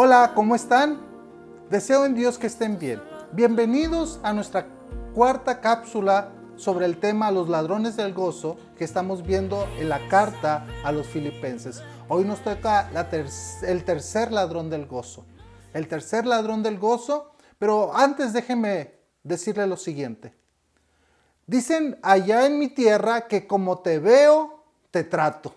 Hola, ¿cómo están? Deseo en Dios que estén bien. Bienvenidos a nuestra cuarta cápsula sobre el tema Los ladrones del gozo que estamos viendo en la carta a los Filipenses. Hoy nos toca el tercer ladrón del gozo. El tercer ladrón del gozo, pero antes déjenme decirle lo siguiente. Dicen allá en mi tierra que como te veo, te trato.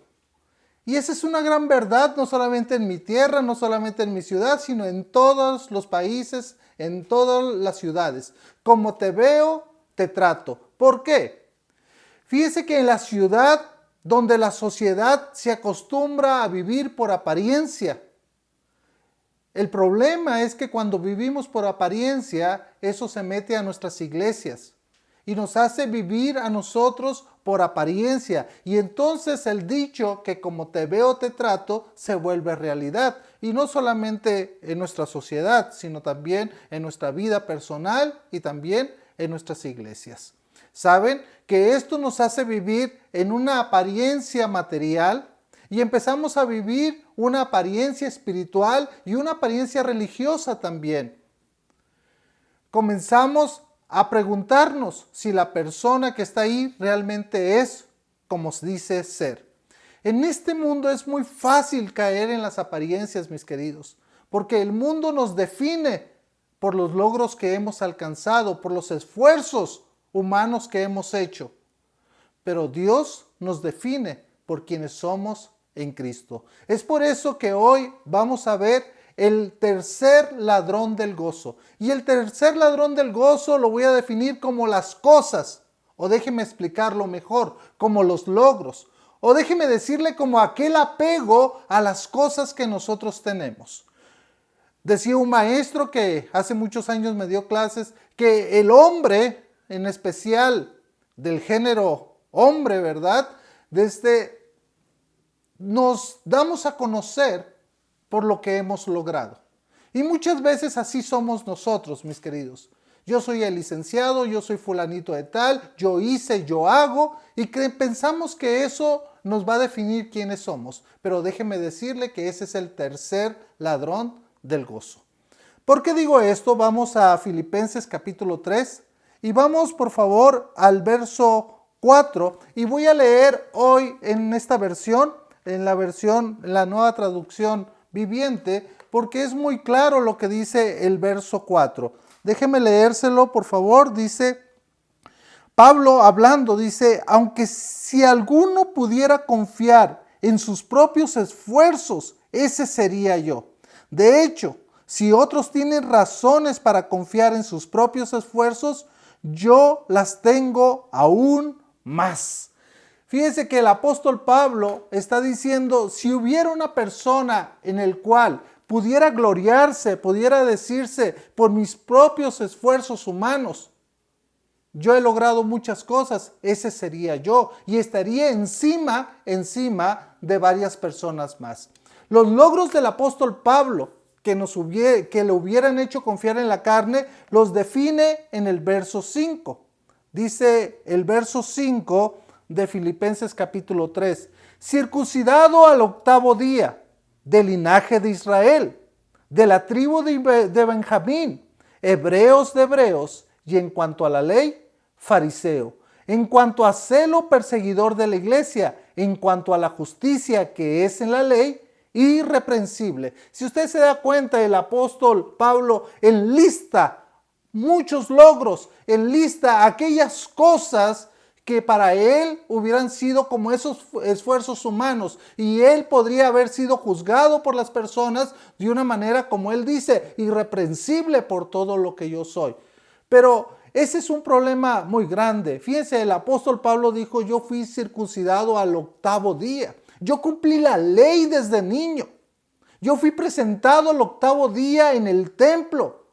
Y esa es una gran verdad, no solamente en mi tierra, no solamente en mi ciudad, sino en todos los países, en todas las ciudades. Como te veo, te trato. ¿Por qué? Fíjese que en la ciudad donde la sociedad se acostumbra a vivir por apariencia, el problema es que cuando vivimos por apariencia, eso se mete a nuestras iglesias y nos hace vivir a nosotros por apariencia. Y entonces el dicho que como te veo te trato se vuelve realidad. Y no solamente en nuestra sociedad, sino también en nuestra vida personal y también en nuestras iglesias. ¿Saben? Que esto nos hace vivir en una apariencia material y empezamos a vivir una apariencia espiritual y una apariencia religiosa también. Comenzamos a preguntarnos si la persona que está ahí realmente es como se dice ser. En este mundo es muy fácil caer en las apariencias, mis queridos, porque el mundo nos define por los logros que hemos alcanzado, por los esfuerzos humanos que hemos hecho. Pero Dios nos define por quienes somos en Cristo. Es por eso que hoy vamos a ver el tercer ladrón del gozo. Y el tercer ladrón del gozo lo voy a definir como las cosas, o déjeme explicarlo mejor, como los logros, o déjeme decirle como aquel apego a las cosas que nosotros tenemos. Decía un maestro que hace muchos años me dio clases que el hombre, en especial del género hombre, ¿verdad? Nos damos a conocer por lo que hemos logrado. Y muchas veces así somos nosotros, mis queridos. Yo soy el licenciado, yo soy fulanito de tal, yo hice, yo hago, y pensamos que eso nos va a definir quiénes somos. Pero déjeme decirle que ese es el tercer ladrón del gozo. ¿Por qué digo esto? Vamos a Filipenses capítulo 3 y vamos por favor al verso 4 y voy a leer hoy en esta versión, en la nueva traducción viviente, porque es muy claro lo que dice el verso 4. Déjeme leérselo, por favor. Dice, Pablo hablando, dice, aunque si alguno pudiera confiar en sus propios esfuerzos, ese sería yo. De hecho, si otros tienen razones para confiar en sus propios esfuerzos, yo las tengo aún más. Fíjense que el apóstol Pablo está diciendo, si hubiera una persona en el cual pudiera gloriarse, pudiera decirse por mis propios esfuerzos humanos, yo he logrado muchas cosas, ese sería yo y estaría encima de varias personas más. Los logros del apóstol Pablo que le hubieran hecho confiar en la carne, los define en el verso 5. Dice el verso 5 de Filipenses capítulo 3, circuncidado al octavo día, del linaje de Israel, de la tribu de Benjamín, hebreos de hebreos, y en cuanto a la ley, fariseo, en cuanto a celo, perseguidor de la iglesia, en cuanto a la justicia que es en la ley, irreprensible. Si usted se da cuenta, el apóstol Pablo enlista muchos logros, enlista aquellas cosas que para él hubieran sido como esos esfuerzos humanos y él podría haber sido juzgado por las personas de una manera, como él dice, irreprensible por todo lo que yo soy. Pero ese es un problema muy grande. Fíjense, el apóstol Pablo dijo, yo fui circuncidado al octavo día. Yo cumplí la ley desde niño. Yo fui presentado el octavo día en el templo.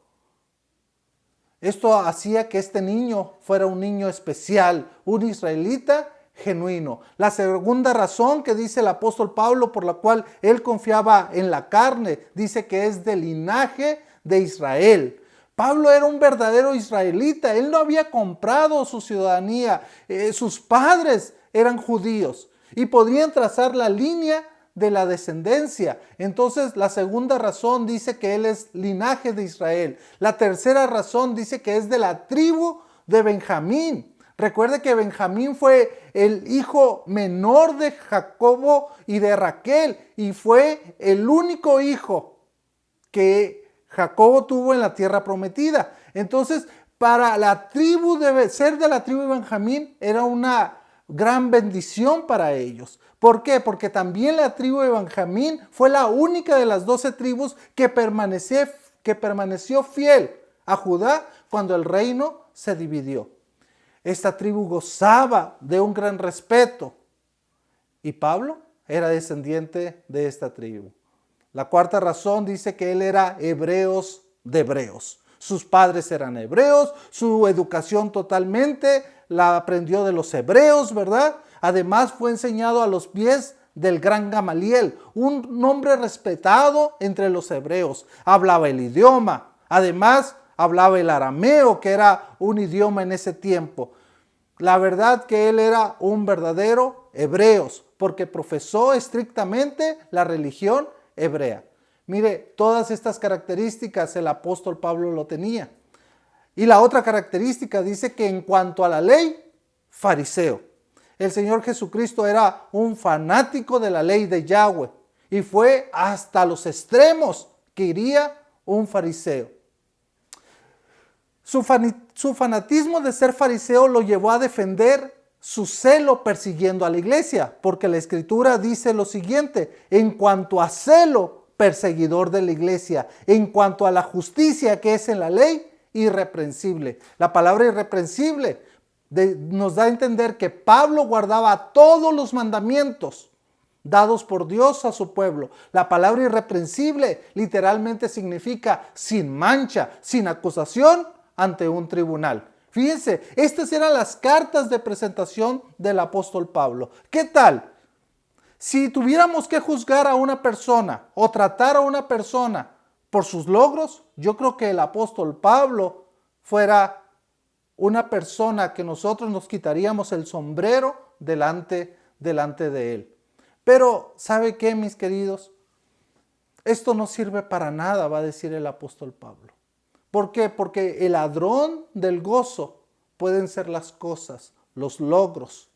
Esto hacía que este niño fuera un niño especial, un israelita genuino. La segunda razón que dice el apóstol Pablo por la cual él confiaba en la carne, dice que es del linaje de Israel. Pablo era un verdadero israelita, él no había comprado su ciudadanía, sus padres eran judíos y podrían trazar la línea de la descendencia. Entonces la segunda razón dice que él es linaje de Israel. La tercera razón dice que es de la tribu de Benjamín. Recuerde que Benjamín fue el hijo menor de Jacobo y de Raquel y fue el único hijo que Jacobo tuvo en la tierra prometida. Entonces, para la tribu, ser de la tribu de Benjamín era una gran bendición para ellos. ¿Por qué? Porque también la tribu de Benjamín fue la única de las 12 tribus que permaneció fiel a Judá cuando el reino se dividió. Esta tribu gozaba de un gran respeto y Pablo era descendiente de esta tribu. La cuarta razón dice que él era hebreos de hebreos. Sus padres eran hebreos, su educación totalmente la aprendió de los hebreos, ¿verdad? Además fue enseñado a los pies del gran Gamaliel, un hombre respetado entre los hebreos. Hablaba el idioma, además hablaba el arameo, que era un idioma en ese tiempo. La verdad que él era un verdadero hebreo, porque profesó estrictamente la religión hebrea. Mire, todas estas características el apóstol Pablo lo tenía. Y la otra característica dice que en cuanto a la ley, fariseo. El Señor Jesucristo era un fanático de la ley de Yahweh y fue hasta los extremos que iría un fariseo. Su fanatismo de ser fariseo lo llevó a defender su celo persiguiendo a la iglesia, porque la Escritura dice lo siguiente: en cuanto a celo, perseguidor de la iglesia; en cuanto a la justicia que es en la ley, irreprensible. La palabra irreprensible nos da a entender que Pablo guardaba todos los mandamientos dados por Dios a su pueblo. La palabra irreprensible literalmente significa sin mancha, sin acusación ante un tribunal. Fíjense, estas eran las cartas de presentación del apóstol Pablo. ¿Qué tal? Si tuviéramos que juzgar a una persona o tratar a una persona por sus logros, yo creo que el apóstol Pablo fuera una persona que nosotros nos quitaríamos el sombrero delante de él. Pero, ¿sabe qué, mis queridos? Esto no sirve para nada, va a decir el apóstol Pablo. ¿Por qué? Porque el ladrón del gozo pueden ser las cosas, los logros.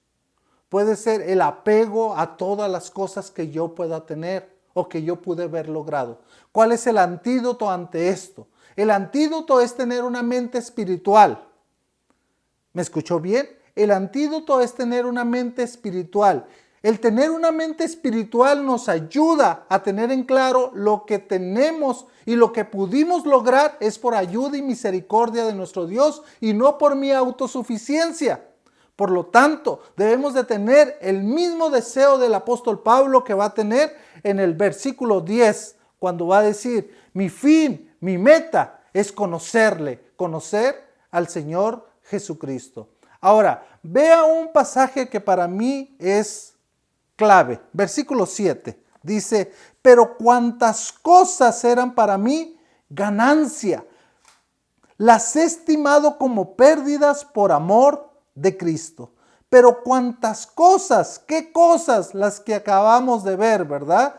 Puede ser el apego a todas las cosas que yo pueda tener o que yo pude haber logrado. ¿Cuál es el antídoto ante esto? El antídoto es tener una mente espiritual. ¿Me escuchó bien? El antídoto es tener una mente espiritual. El tener una mente espiritual nos ayuda a tener en claro lo que tenemos y lo que pudimos lograr es por ayuda y misericordia de nuestro Dios y no por mi autosuficiencia. Por lo tanto, debemos de tener el mismo deseo del apóstol Pablo que va a tener en el versículo 10, cuando va a decir: mi fin, mi meta es conocerle, conocer al Señor Jesucristo. Ahora, vea un pasaje que para mí es clave. Versículo 7 dice: pero cuantas cosas eran para mí ganancia, las he estimado como pérdidas por amor de Cristo. Pero cuántas cosas, ¿qué cosas? Las que acabamos de ver, ¿verdad?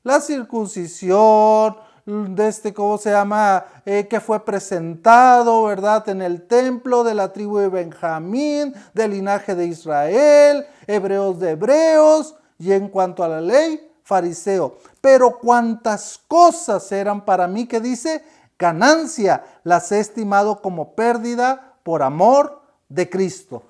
La circuncisión, que fue presentado, ¿verdad? En el templo de la tribu de Benjamín, del linaje de Israel, hebreos de hebreos, y en cuanto a la ley, fariseo. Pero cuántas cosas eran para mí, que dice, ganancia, las he estimado como pérdida por amor de Cristo.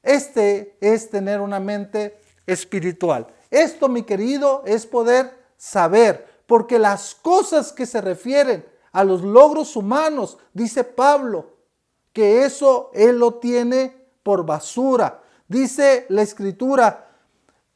Este es tener una mente espiritual. Esto, mi querido, es poder saber, porque las cosas que se refieren a los logros humanos, dice Pablo, que eso él lo tiene por basura. Dice la Escritura: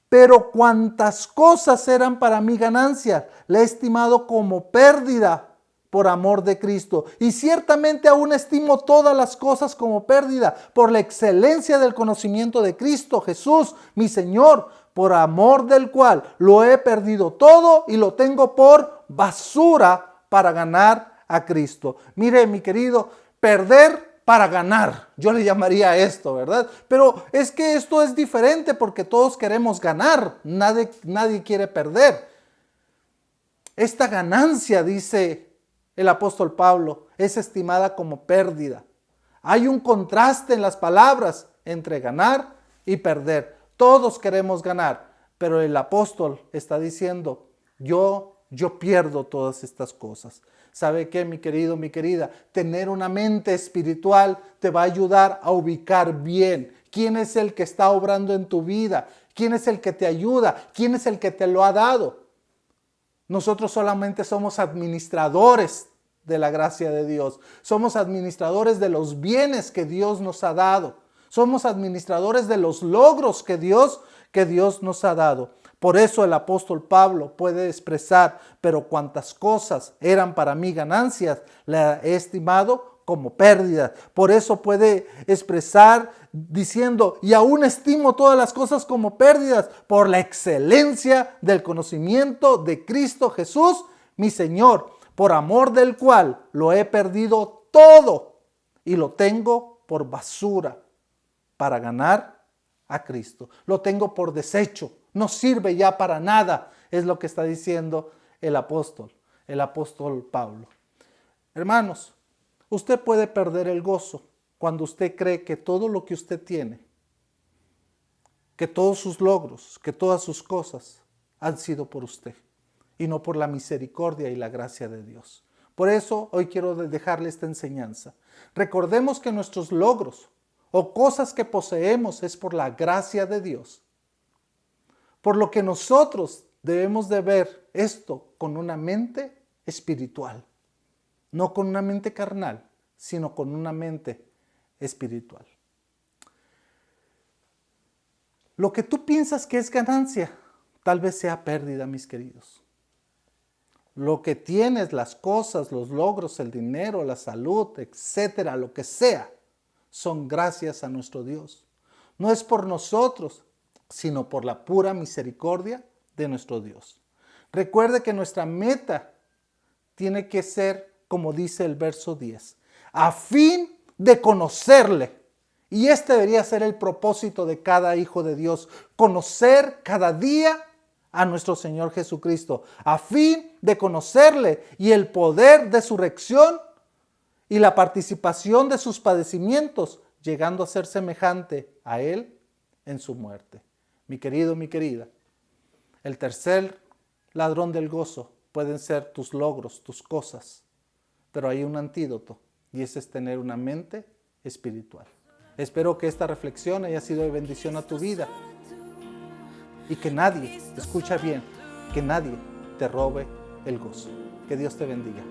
pero cuantas cosas eran para mí ganancia, la he estimado como pérdida por amor de Cristo. Y ciertamente aún estimo todas las cosas como pérdida por la excelencia del conocimiento de Cristo Jesús, mi Señor, por amor del cual lo he perdido todo y lo tengo por basura para ganar a Cristo. Mire, mi querido, perder para ganar. Yo le llamaría esto, ¿verdad? Pero es que esto es diferente porque todos queremos ganar. Nadie quiere perder. Esta ganancia, dice el apóstol Pablo, es estimada como pérdida. Hay un contraste en las palabras entre ganar y perder. Todos queremos ganar, pero el apóstol está diciendo, yo pierdo todas estas cosas. ¿Sabe qué, mi querido, mi querida? Tener una mente espiritual te va a ayudar a ubicar bien quién es el que está obrando en tu vida, quién es el que te ayuda, quién es el que te lo ha dado. Nosotros solamente somos administradores de la gracia de Dios. Somos administradores de los bienes que Dios nos ha dado. Somos administradores de los logros que Dios nos ha dado. Por eso el apóstol Pablo puede expresar, pero cuantas cosas eran para mí ganancias, la he estimado como pérdida. Por eso puede expresar diciendo, y aún estimo todas las cosas como pérdidas por la excelencia del conocimiento de Cristo Jesús, mi Señor, por amor del cual lo he perdido todo y lo tengo por basura para ganar a Cristo. Lo tengo por desecho, no sirve ya para nada, es lo que está diciendo el apóstol Pablo. Hermanos, usted puede perder el gozo cuando usted cree que todo lo que usted tiene, que todos sus logros, que todas sus cosas han sido por usted y no por la misericordia y la gracia de Dios. Por eso hoy quiero dejarle esta enseñanza. Recordemos que nuestros logros o cosas que poseemos es por la gracia de Dios. Por lo que nosotros debemos de ver esto con una mente espiritual. No con una mente carnal, sino con una mente espiritual. Lo que tú piensas que es ganancia, tal vez sea pérdida, mis queridos. Lo que tienes, las cosas, los logros, el dinero, la salud, etcétera, lo que sea, son gracias a nuestro Dios. No es por nosotros, sino por la pura misericordia de nuestro Dios. Recuerde que nuestra meta tiene que ser, como dice el verso 10, a fin de conocerle. Y este debería ser el propósito de cada hijo de Dios, conocer cada día a nuestro Señor Jesucristo, a fin de conocerle y el poder de su resurrección y la participación de sus padecimientos, llegando a ser semejante a Él en su muerte. Mi querido, mi querida, el tercer ladrón del gozo pueden ser tus logros, tus cosas, pero hay un antídoto y ese es tener una mente espiritual. Espero que esta reflexión haya sido de bendición a tu vida y que nadie, escucha bien, que nadie te robe el gozo. Que Dios te bendiga.